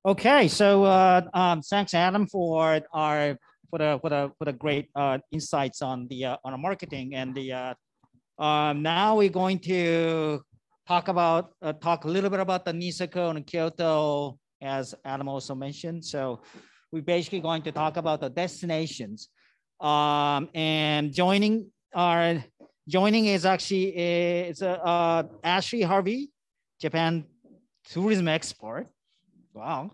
Okay, so thanks, Adam, for the great insights on the marketing and the. Now we're going to talk a little bit about the Niseko and Kyoto, as Adam also mentioned. So we're basically going to talk about the destinations. And joining is actually Ashley Harvey, Japan tourism expert. Wow.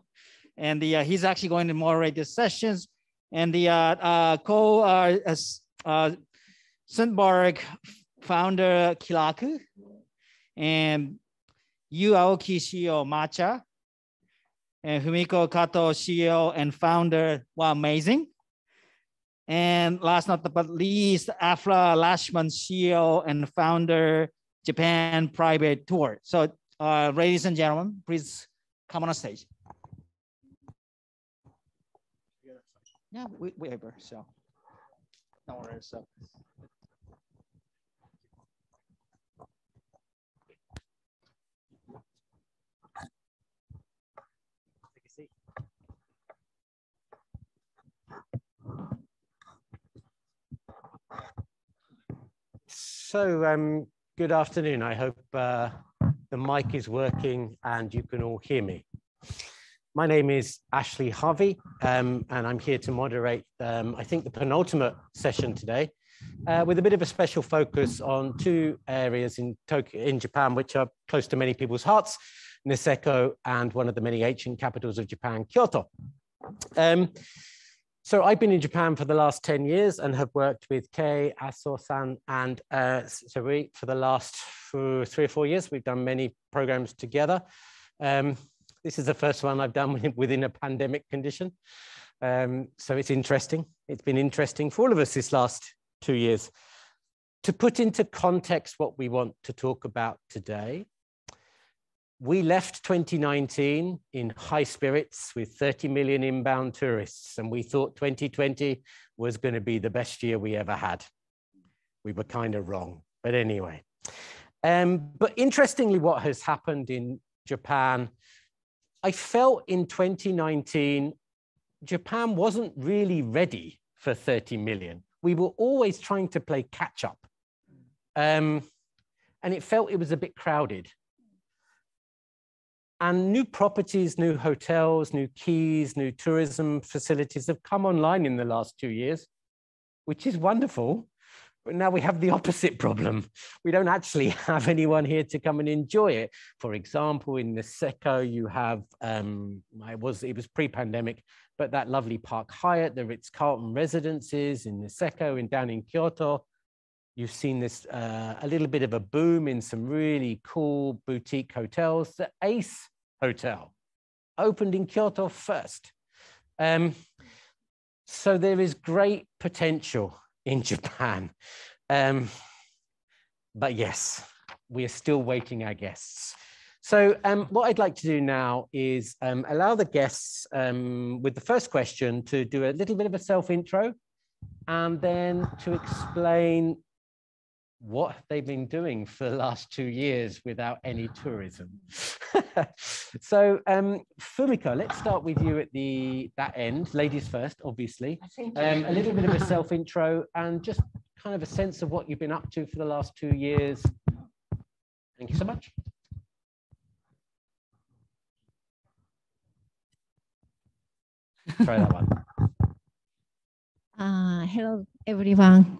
And he's actually going to moderate the sessions. And the Sundberg founder Kiraku, and Yu Aoki CEO Matcha, and Fumiko Kato CEO and founder Wowamazing. And last but least, Afra Lashman CEO and founder Japan Private Tour. So ladies and gentlemen, please come on a stage. Yeah, we ever, so no worries. So. So good afternoon. I hope the mic is working and you can all hear me. My name is Ashley Harvey, and I'm here to moderate, I think, the penultimate session today, with a bit of a special focus on two areas in Tokyo, in Japan, which are close to many people's hearts: Niseko and one of the many ancient capitals of Japan, Kyoto. So I've been in Japan for the last 10 years and have worked with Kei, Aso-san, and Suri for the last 3 or 4 years. We've done many programs together. This is the first one I've done within a pandemic condition. So it's interesting. It's been interesting for all of us this last 2 years. To put into context what we want to talk about today, we left 2019 in high spirits with 30 million inbound tourists, and we thought 2020 was going to be the best year we ever had. We were kind of wrong, but anyway. But interestingly, what has happened in Japan, I felt in 2019, Japan wasn't really ready for 30 million. We were always trying to play catch up. And it felt it was a bit crowded. And new properties, new hotels, new quays, new tourism facilities have come online in the last 2 years, which is wonderful. But now we have the opposite problem. We don't actually have anyone here to come and enjoy it. For example, in Niseko, you have, it was pre-pandemic, but that lovely Park Hyatt, the Ritz-Carlton residences in Niseko and down in Kyoto. You've seen this, a little bit of a boom in some really cool boutique hotels. The Ace Hotel opened in Kyoto first. So there is great potential in Japan. But yes, we are still waiting our guests. So what I'd like to do now is allow the guests with the first question to do a little bit of a self-intro and then to explain what they've been doing for the last 2 years without any tourism. So Fumiko, let's start with you at that end, ladies first, obviously. A little bit of a self-intro and just kind of a sense of what you've been up to for the last 2 years. Thank you so much. Try that one. Hello, everyone.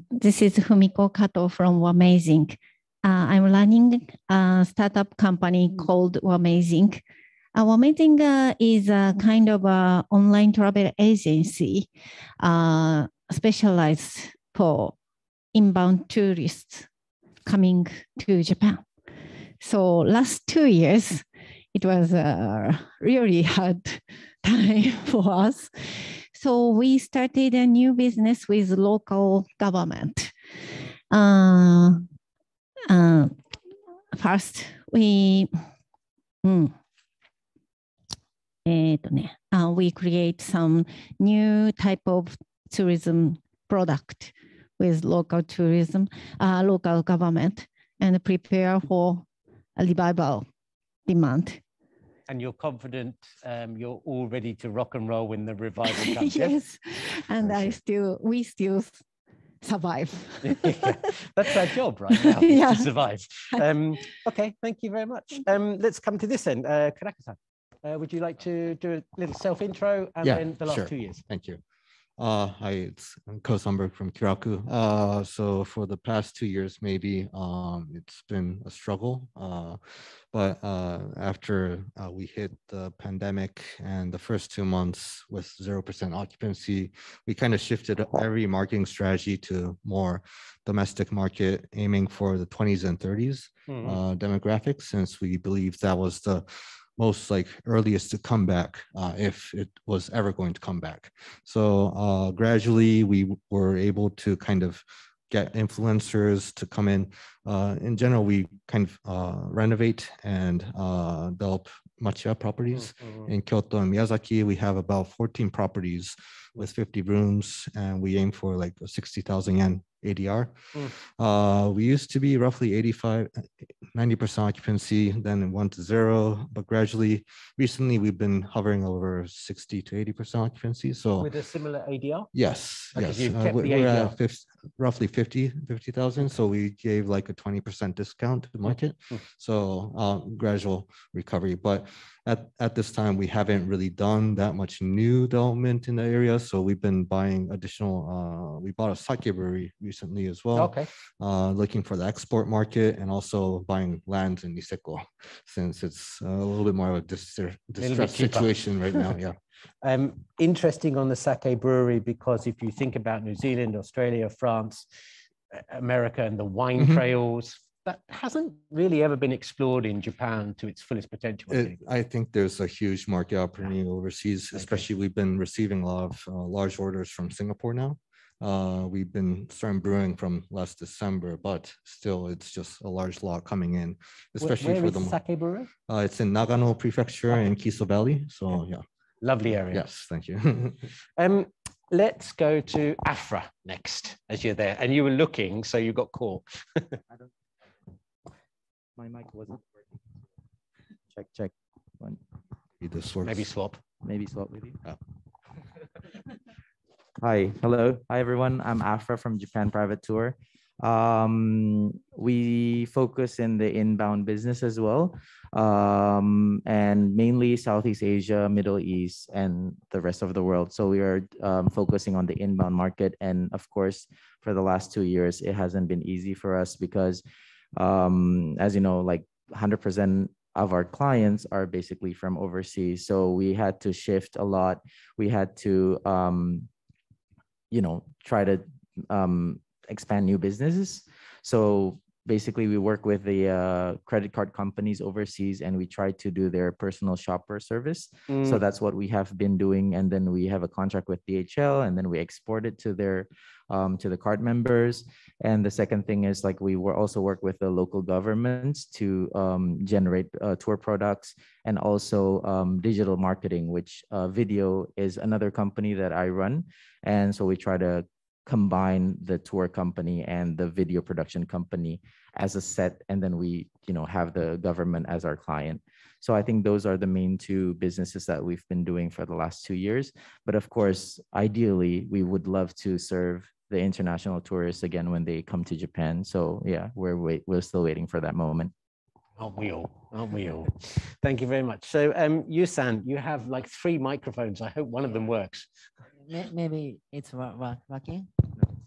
This is Fumiko Kato from Wowamazing. I'm running a startup company called Wowamazing. Wowamazing is a kind of a online travel agency specialized for inbound tourists coming to Japan. So last 2 years, it was a really hard time for us. So we started a new business with local government. First, we create some new type of tourism product with local tourism, local government, and prepare for a revival demand. And you're confident you're all ready to rock and roll when the revival comes? Yes, and we still survive. Yeah, that's our job right now, Yeah. to survive. Okay, thank you very much. Let's come to this end. Kanaka-san, would you like to do a little self-intro and then the last 2 years? Thank you. Hi, it's Ko Sunberg from Kiraku. So for the past 2 years, maybe it's been a struggle. But after we hit the pandemic and the first 2 months with 0% occupancy, we kind of shifted every marketing strategy to more domestic market, aiming for the 20s and 30s demographics, since we believe that was the most like earliest to come back, if it was ever going to come back. So gradually we were able to kind of get influencers to come in. In general, we kind of renovate and develop Machiya properties. In Kyoto and Miyazaki, we have about 14 properties with 50 rooms, and we aim for like 60,000 yen ADR. We used to be roughly 90% occupancy, then it went to 0, but gradually, recently we've been hovering over 60 to 80% occupancy. So with a similar ADR? Yes, yes. We're at roughly 50,000. So we gave like a 20% discount to the market. So gradual recovery. But at this time, we haven't really done that much new development in the area. So we've been buying additional, we bought a sake brewery recently as well. Okay. Looking for the export market, and also buying lands in Niseko, since it's a little bit more of a distressed situation right now. Yeah. Interesting on the sake brewery, because if you think about New Zealand, Australia, France, America, and the wine trails, that hasn't really ever been explored in Japan to its fullest potential. I think there's a huge market opportunity overseas, especially we've been receiving a lot of large orders from Singapore now. We've been starting brewing from last December, but still it's just a large lot coming in, especially where for is the sake brewery? It's in Nagano Prefecture in Kiso Valley. So yeah. Lovely area. Yes, thank you. Let's go to Afra next, as you're there. And you were looking, so you got caught. My mic wasn't working. Check. One. Maybe swap. Maybe swap with you. Oh. Hi, hello. Hi, everyone. I'm Afra from Japan Private Tour. We focus in the inbound business as well, and mainly Southeast Asia, Middle East, and the rest of the world. So we are focusing on the inbound market. And of course, for the last 2 years, it hasn't been easy for us because, as you know, like 100% of our clients are basically from overseas. So we had to shift a lot. We had to, try to expand new businesses. So basically we work with the credit card companies overseas, and we try to do their personal shopper service. So that's what we have been doing. And then we have a contract with DHL, and then we export it to their to the card members. And the second thing is, like, we also work with the local governments to generate tour products, and also digital marketing, which Video is another company that I run. And so we try to combine the tour company and the video production company as a set, and then we have the government as our client. So I think those are the main two businesses that we've been doing for the last 2 years. But of course, ideally, we would love to serve the international tourists again when they come to Japan. So yeah, we're still waiting for that moment. Aren't we all? Aren't we all? Thank you very much. So Yusan, you have like 3 microphones. I hope one of them works. Maybe it's working.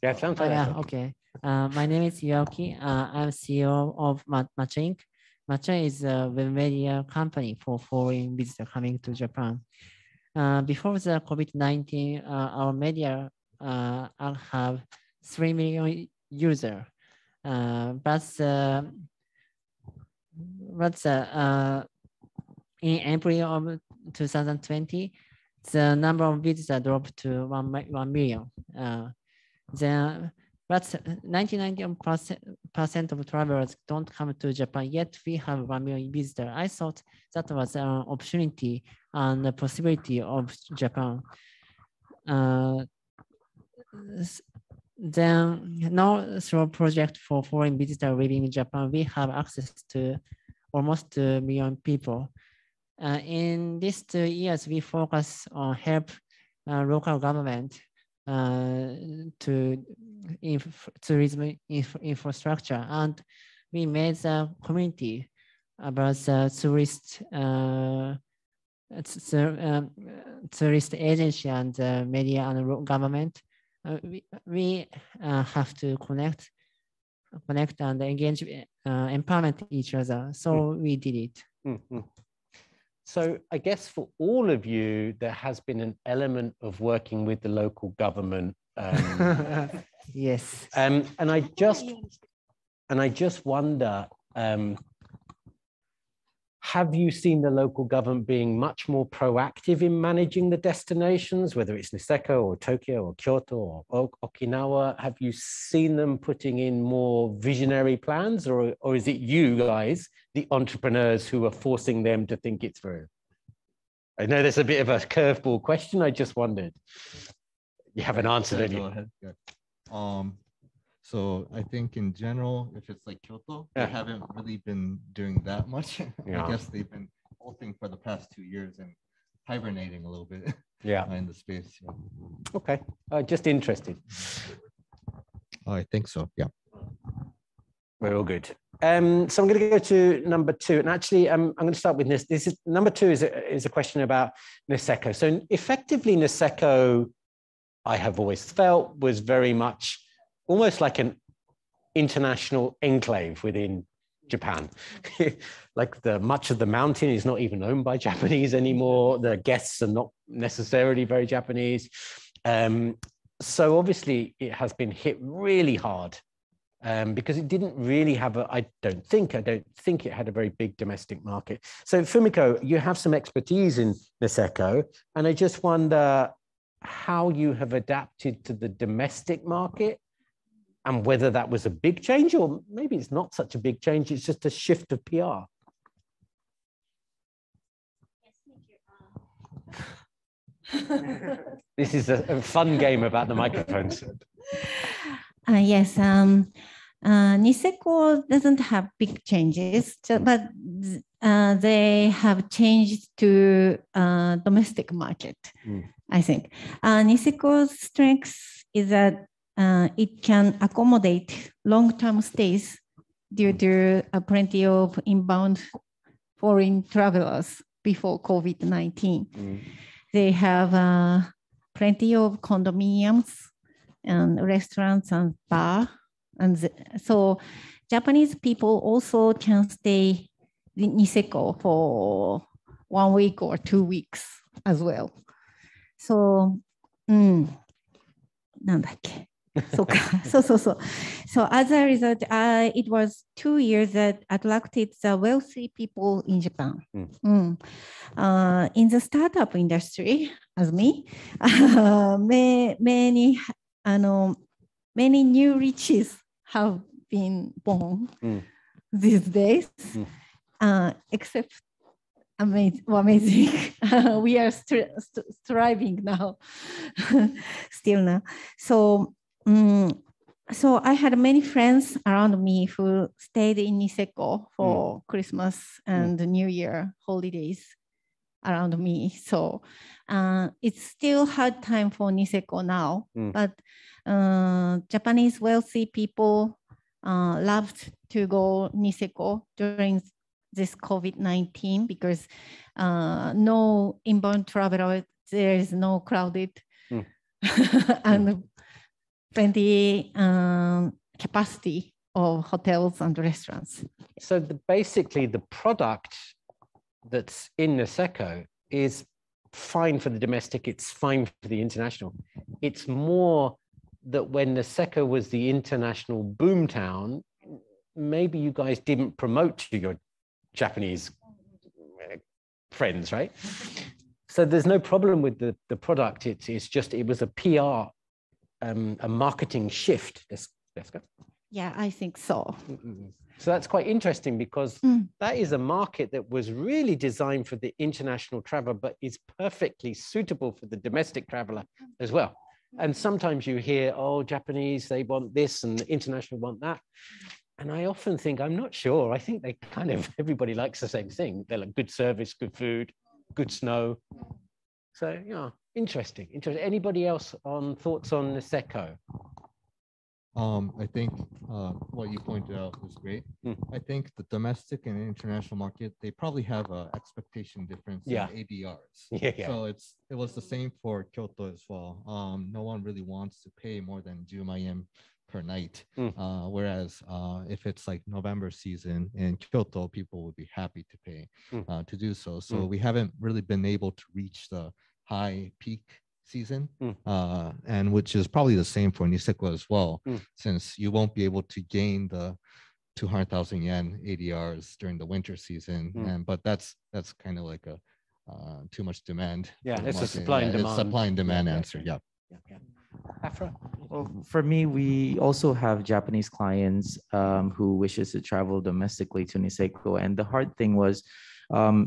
Yeah, it sounds like yeah, okay. My name is Yuaki. I'm CEO of Matcha Inc. Matcha is a web media company for foreign visitors coming to Japan. Before the COVID-19, our media have 3 million users. But in April of 2020, the number of visitors dropped to 1 million. But 99% of travelers don't come to Japan, yet we have 1 million visitors. I thought that was an opportunity and a possibility of Japan. Then now, through a project for foreign visitors living in Japan, we have access to almost 2 million people. In these 2 years, we focus on help local government to tourism infrastructure, and we made the community about the tourist agency and media and government. We have to connect and engage, empowerment each other. So we did it. Mm-hmm. So I guess for all of you, there has been an element of working with the local government. Yes. And I just wonder, have you seen the local government being much more proactive in managing the destinations, whether it's Niseko or Tokyo or Kyoto or Okinawa? Have you seen them putting in more visionary plans, or is it you guys, the entrepreneurs, who are forcing them to think it through? I know there's a bit of a curveball question. I just wondered. You haven't answered any. Go ahead. Yeah. So I think in general, if it's like Kyoto, Yeah. they haven't really been doing that much. Yeah. I guess they've been halting for the past 2 years and hibernating a little bit Yeah. in the space. Yeah. Okay. Just interested. I think so. Yeah. We're all good. So I'm going to go to number 2, and actually, I'm going to start with this. This is number 2 is a question about Niseko. So effectively, Niseko, I have always felt, was very much almost like an international enclave within Japan. Like much of the mountain is not even owned by Japanese anymore. The guests are not necessarily very Japanese. So obviously it has been hit really hard because it didn't really have I don't think it had a very big domestic market. So Fumiko, you have some expertise in Niseko, and I just wonder how you have adapted to the domestic market, and whether that was a big change, or maybe it's not such a big change, it's just a shift of PR. This is a fun game about the microphones. Yes, Niseko doesn't have big changes, but they have changed to domestic market, I think. Niseko's strength is that it can accommodate long-term stays due to plenty of inbound foreign travelers before COVID-19. They have plenty of condominiums and restaurants and bar. And so Japanese people also can stay in Niseko for 1 week or 2 weeks as well. So, なんだっけ? So as a result, it was 2 years that attracted the wealthy people in Japan. In the startup industry, as me, many new riches have been born these days, except amazing. We are thriving now, still now. So I had many friends around me who stayed in Niseko for Christmas and New Year holidays around me. So it's still hard time for Niseko now, but Japanese wealthy people loved to go Niseko during this COVID-19 because no inbound traveler, there is no crowded and plenty capacity of hotels and restaurants. So basically the product that's in Niseko is fine for the domestic, it's fine for the international. It's more that when Niseko was the international boomtown, maybe you guys didn't promote to your Japanese friends, right? So there's no problem with the product. It's just, it was a PR, a marketing shift. Let's go. Yeah, I think so. So that's quite interesting because that is a market that was really designed for the international traveler, but is perfectly suitable for the domestic traveler as well. And sometimes you hear, oh, Japanese, they want this and the international want that. And I often think, I'm not sure. I think they kind of, everybody likes the same thing. They like good service, good food, good snow. So, yeah, interesting. Anybody else on thoughts on Niseko? I think what you pointed out is great. I think the domestic and international market, they probably have an expectation difference in ADRs. Yeah. So it was the same for Kyoto as well. No one really wants to pay more than 10 万yen per night. Whereas if it's like November season in Kyoto, people would be happy to pay to do so. So we haven't really been able to reach the high peak season, and which is probably the same for Niseko as well, since you won't be able to gain the 200,000 yen ADRs during the winter season. But that's kind of like a too much demand. Yeah, it's a supply and demand. It's supply and demand answer. Yeah. Afra? Well, for me, we also have Japanese clients who wishes to travel domestically to Niseko. And the hard thing was,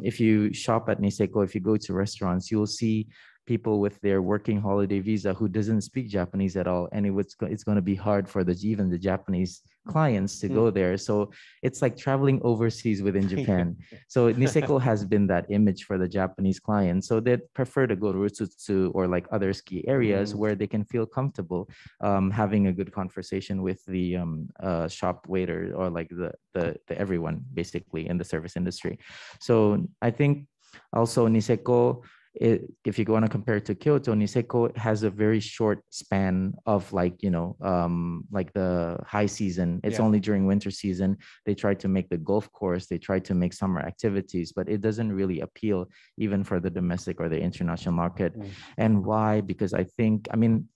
if you shop at Niseko, if you go to restaurants, you'll see people with their working holiday visa who doesn't speak Japanese at all. And it's going to be hard for even the Japanese clients to go there. So it's like traveling overseas within Japan. So Niseko has been that image for the Japanese clients. So they prefer to go to Rutsutsu or like other ski areas where they can feel comfortable having a good conversation with the shop waiter or like the everyone basically in the service industry. So I think also Niseko, if you want to compare it to Kyoto, Niseko has a very short span of like the high season. It's only during winter season. They try to make the golf course, they try to make summer activities, but it doesn't really appeal even for the domestic or the international market. And why? Because I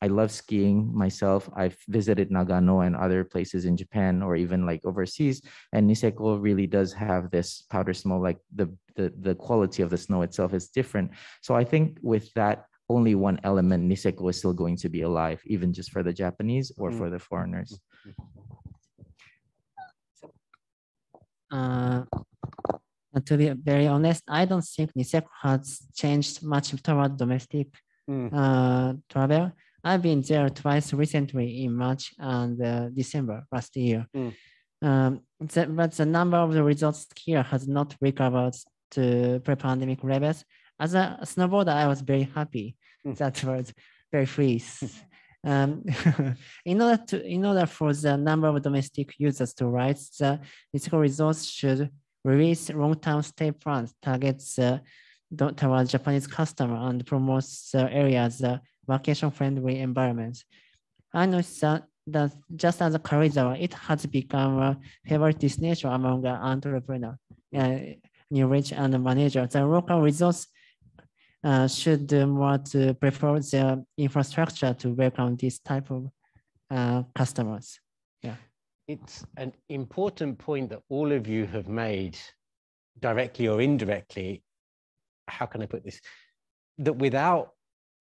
love skiing myself. I've visited Nagano and other places in Japan or even like overseas, and Niseko really does have this powder snow, like the quality of the snow itself is different. So I think with that only one element, Niseko is still going to be alive, even just for the Japanese or for the foreigners. To be very honest, I don't think Niseko has changed much toward domestic travel. I've been there twice recently in March and December last year. But the number of the resorts here has not recovered to pre-pandemic levels. As a snowboarder, I was very happy. That was very pleased. In order for the number of domestic users to rise, the Niseko resorts should release long-term stay plans, targets towards Japanese customer and promotes the area's vacation-friendly environments. I noticed that just as a Karuizawa, it has become a favorite destination among entrepreneurs, new rich and managers. The local resorts should do more to prefer their infrastructure to welcome this type of customers. Yeah, it's an important point that all of you have made, directly or indirectly. How can I put this? That without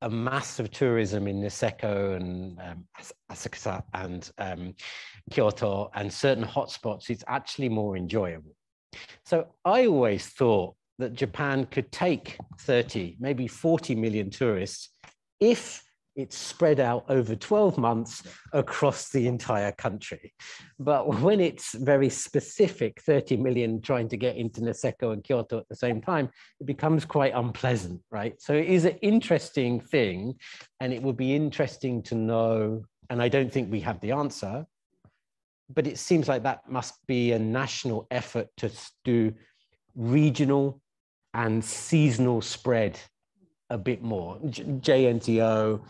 a massive tourism in Niseko and Asakusa and Kyoto and certain hotspots, it's actually more enjoyable. So I always thought that Japan could take 30, maybe 40 million tourists if it's spread out over 12 months across the entire country. But when it's very specific, 30 million trying to get into Niseko and Kyoto at the same time, it becomes quite unpleasant, right? So it is an interesting thing, and it would be interesting to know, and I don't think we have the answer, but it seems like that must be a national effort to do regional and seasonal spread a bit more. JNTO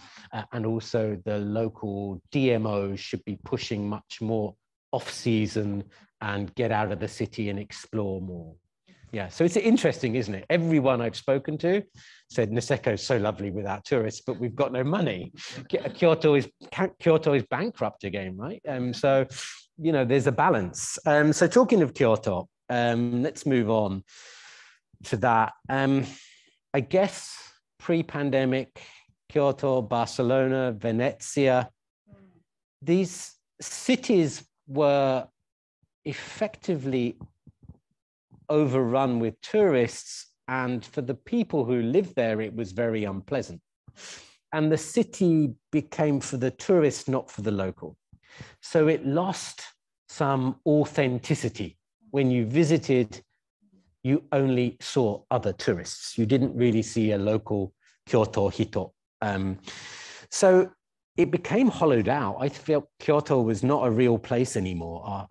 and also the local DMOs should be pushing much more off-season and get out of the city and explore more. Yeah, so it's interesting, isn't it? Everyone I've spoken to said Niseko is so lovely without tourists, but we've got no money. Kyoto is bankrupt again, right? So, you know, there's a balance. So talking of Kyoto, let's move on to that. I guess pre-pandemic, Kyoto, Barcelona, Venezia, these cities were effectively overrun with tourists, and for the people who lived there, it was very unpleasant. And the city became for the tourists, not for the local. So it lost some authenticity. When you visited, you only saw other tourists. You didn't really see a local Kyoto hito. So it became hollowed out. I felt Kyoto was not a real place anymore,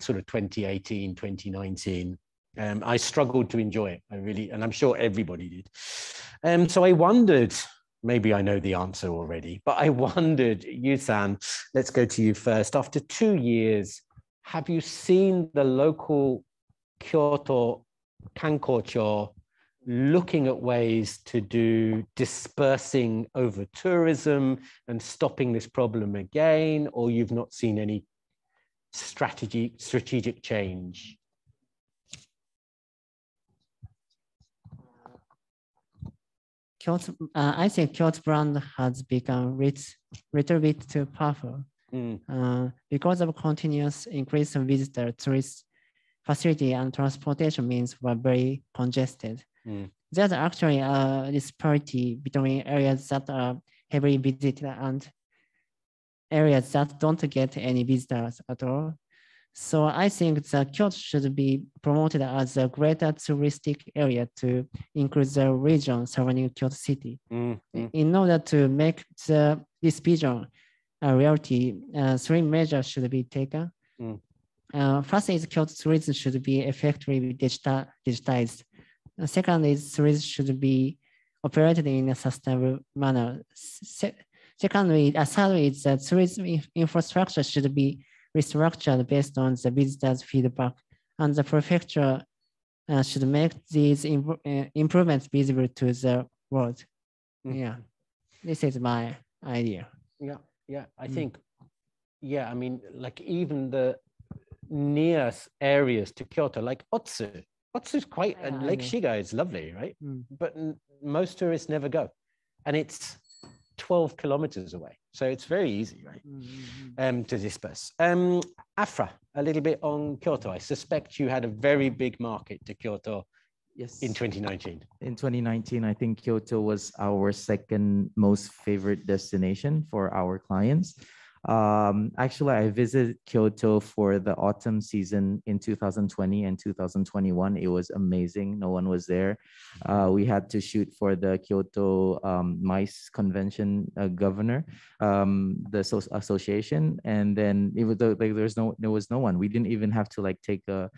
sort of 2018, 2019. I struggled to enjoy it, and I'm sure everybody did. So I wondered, maybe I know the answer already, but I wondered, Yu-san, let's go to you first. After 2 years, have you seen the local Kyoto Kankocho looking at ways to do dispersing over tourism and stopping this problem again, or you've not seen any strategic change? Kyoto, I think Kyoto brand has become little bit too powerful because of continuous increase in visitor, tourist facility and transportation means were very congested. There's actually a disparity between areas that are heavily visited and areas that don't get any visitors at all. So I think that Kyoto should be promoted as a greater touristic area to include the region surrounding Kyoto City. In order to make this vision a reality, 3 measures should be taken. First is Kyoto tourism should be effectively digitized. Second is tourism should be operated in a sustainable manner. Thirdly, is that tourism infrastructure should be restructured based on the visitors' feedback, and the prefecture should make these improvements visible to the world. Yeah, this is my idea. Yeah, I think, I mean, like even the near areas to Kyoto, like Otsu. Otsu's quite, and Lake Shiga is lovely, right? But most tourists never go. And it's 12 kilometers away. So it's very easy, right? To disperse. Afra, a little bit on Kyoto. I suspect you had a very big market to Kyoto. Yes. In 2019. In 2019, I think Kyoto was our second most favorite destination for our clients. Actually, I visited Kyoto for the autumn season in 2020 and 2021. It was amazing. No one was there. We had to shoot for the Kyoto MICE convention governor, the association, and then it was like there was no one. We didn't even have to like take a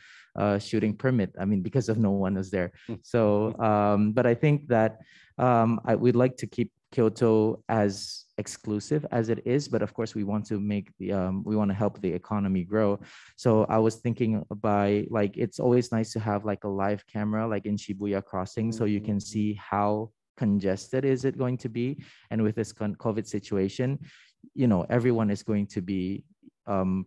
shooting permit. I mean, because of no one was there. So, but I think that we'd like to keep Kyoto as exclusive as it is, but of course we want to make the we want to help the economy grow. So I was thinking by like it's always nice to have like a live camera like in Shibuya Crossing, so you can see how congested is it going to be. And with this COVID situation, you know, everyone is going to be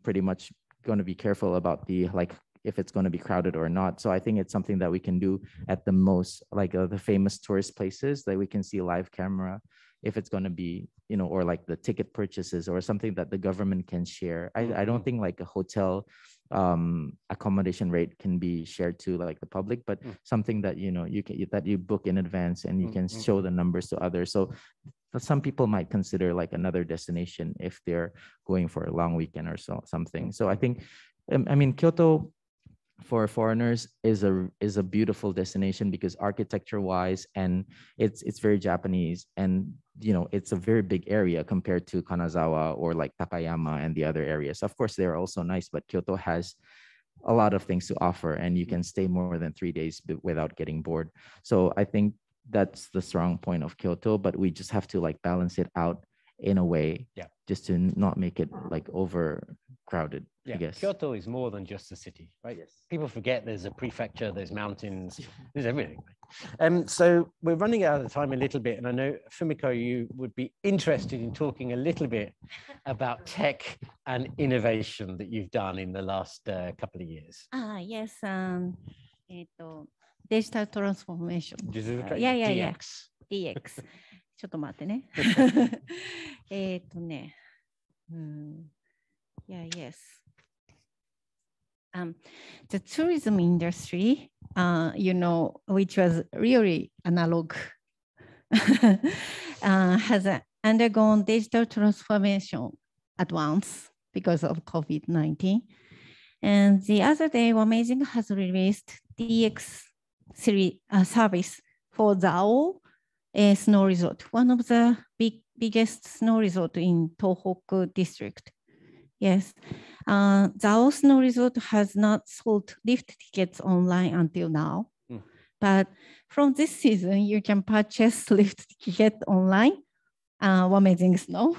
pretty much going to be careful about the like if it's going to be crowded or not. So I think it's something that we can do at the most, like the famous tourist places that we can see live camera if it's going to be, you know, or like the ticket purchases or something that the government can share. I don't think like a hotel accommodation rate can be shared to like the public, but something that, you know, you can, that you book in advance and you can show the numbers to others. So some people might consider like another destination if they're going for a long weekend or something. So I think, I mean, Kyoto for foreigners is a beautiful destination because architecture wise and it's very Japanese, and you know it's a very big area compared to Kanazawa or like Takayama and the other areas. Of course they're also nice, but Kyoto has a lot of things to offer and you can stay more than 3 days without getting bored. So I think that's the strong point of Kyoto, but we just have to like balance it out in a way, just to not make it like overcrowded. I guess Kyoto is more than just a city, right? Yes. People forget there's a prefecture, there's mountains, there's everything. So we're running out of time a little bit, and I know Fumiko, you would be interested in talking a little bit about tech and innovation that you've done in the last couple of years. Yes. Digital transformation. DX. DX. ちょっと待ってね。Yes. The tourism industry, you know, which was really analog, has undergone digital transformation at once because of COVID-19. And the other day, Wamazing has released DX service for Zao Snow Resort, one of the biggest snow resort in Tohoku district. Yes, Zao Snow Resort has not sold lift tickets online until now, but from this season, you can purchase lift ticket online, Wamazing Snow,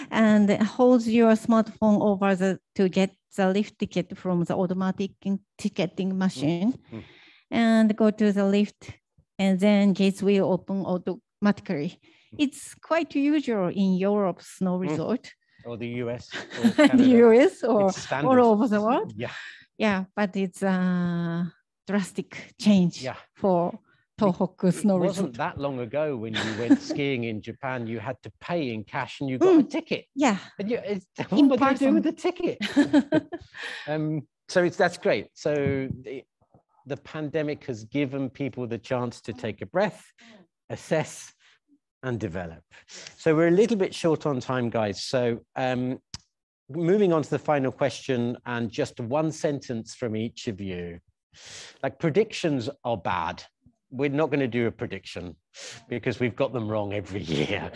and hold your smartphone over to get the lift ticket from the automatic ticketing machine, and go to the lift, and then gates will open automatically. It's quite usual in Europe snow resort. Or the US. Or the US or all over the world. Yeah. Yeah, but it's a drastic change for Tohoku snow resort. It wasn't that long ago when you went skiing in Japan, you had to pay in cash and you got a ticket. Yeah. And what am I going to do with the ticket? So that's great. So the pandemic has given people the chance to take a breath, assess, and develop. So we're a little bit short on time, guys. So moving on to the final question, and just one sentence from each of you. Like, predictions are bad. We're not going to do a prediction because we've got them wrong every year.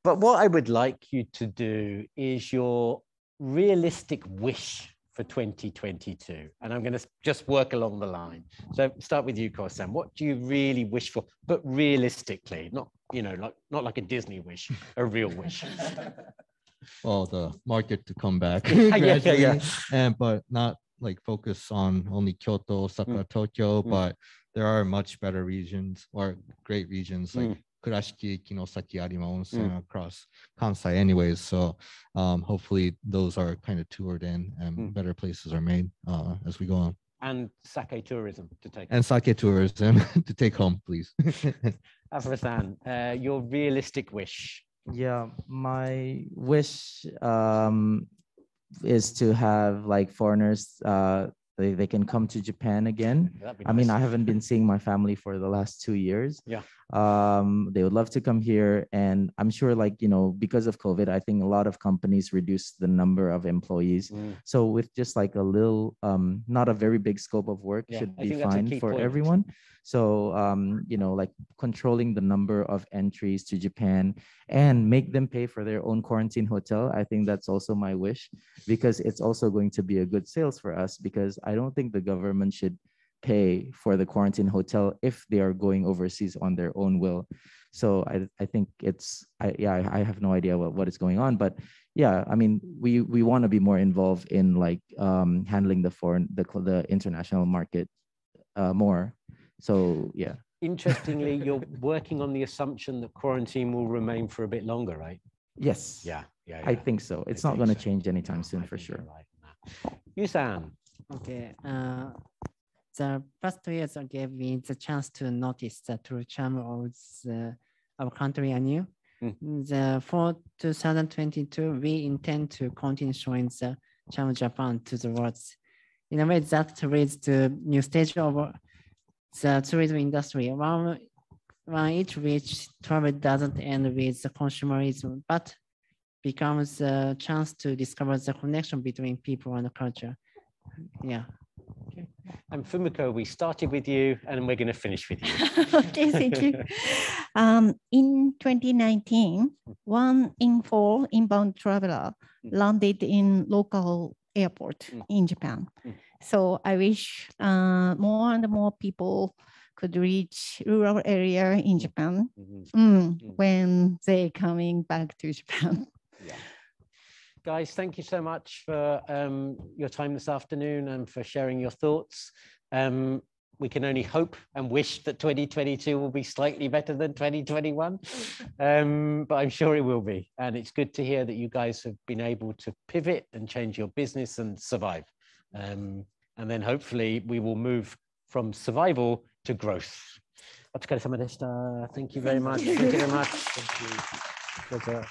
But what I would like you to do is your realistic wish for 2022. And I'm going to just work along the line. So start with you, Ko-san. What do you really wish for, but realistically, not, you know, not like a Disney wish, a real wish? Well, the market to come back yeah. And but not like focus on only Kyoto, Osaka, Tokyo, but there are much better regions or great regions like Kurashiki, Kinosaki, Arima Onsen across Kansai anyways. So hopefully those are kind of toured in and better places are made as we go on. And sake tourism to take. And sake tourism to take home, please. Afra-san, your realistic wish. Yeah, my wish is to have like foreigners, they can come to Japan again. Nice. I mean, I haven't been seeing my family for the last 2 years. Yeah. They would love to come here. And I'm sure, like, you know, because of COVID, I think a lot of companies reduced the number of employees. So with just like a little, not a very big scope of work should be fine for everyone. So, you know, like controlling the number of entries to Japan and make them pay for their own quarantine hotel. I think that's also my wish, because it's also going to be a good sales for us, because I don't think the government should pay for the quarantine hotel if they are going overseas on their own will. So I think I have no idea what is going on, but yeah, I mean, we want to be more involved in like handling the international market more. So yeah. Interestingly, you're working on the assumption that quarantine will remain for a bit longer, right? Yes. Yeah. I think so. It's not going to change anytime soon, for sure. Right. Yusan. Okay. The past 2 years gave me the chance to notice the true charm of our country anew. For 2022, we intend to continue showing the charm of Japan to the world in a way that leads to new stage of the tourism industry. One each which travel doesn't end with the consumerism, but becomes a chance to discover the connection between people and culture. Yeah. Okay. And Fumiko, we started with you and we're going to finish with you. Okay, thank you. In 2019, 1 in 4 inbound traveler landed in local airport in Japan. So I wish more and more people could reach rural area in Japan when they're coming back to Japan. Yeah. Guys, thank you so much for your time this afternoon and for sharing your thoughts. We can only hope and wish that 2022 will be slightly better than 2021, but I'm sure it will be. And it's good to hear that you guys have been able to pivot and change your business and survive. And then hopefully we will move from survival to growth. Thank you very much. Thank you very much. Thank you.